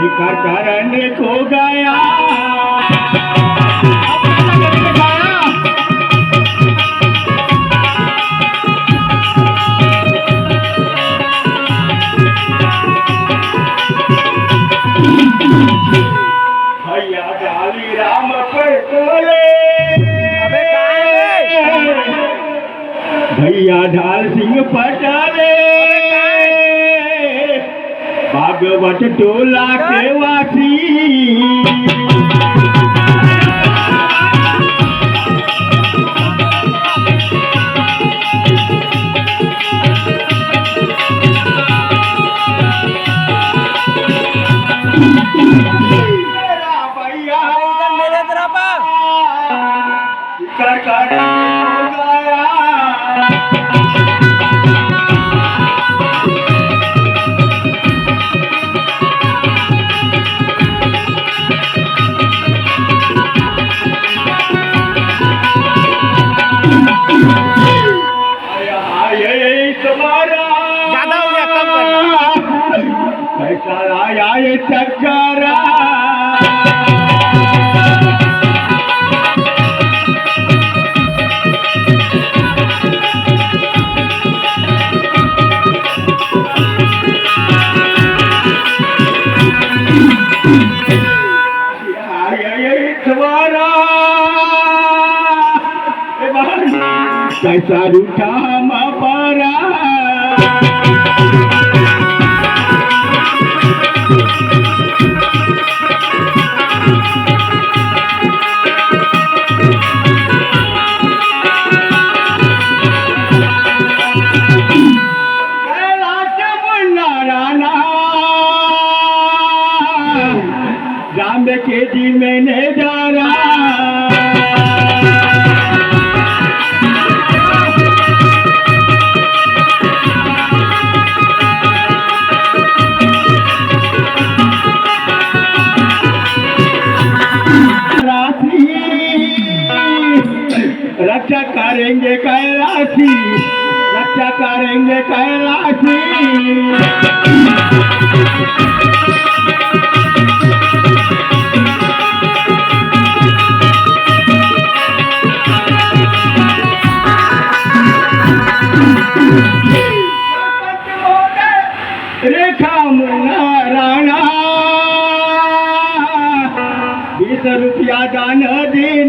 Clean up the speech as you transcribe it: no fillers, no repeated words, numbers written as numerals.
शिकार करने को गया भैया डाली राम पटोले भैया ढाल सिंह पटाले भागवत टोला के वासी आया ये चक्करा कैसा रूठा मापारा राम के जी मैंने जा रहा रक्षा करेंगे कैलाशी रक्षा करेंगे कैलाशी रेखा मुन्ना राणा 20 रुपया दान दे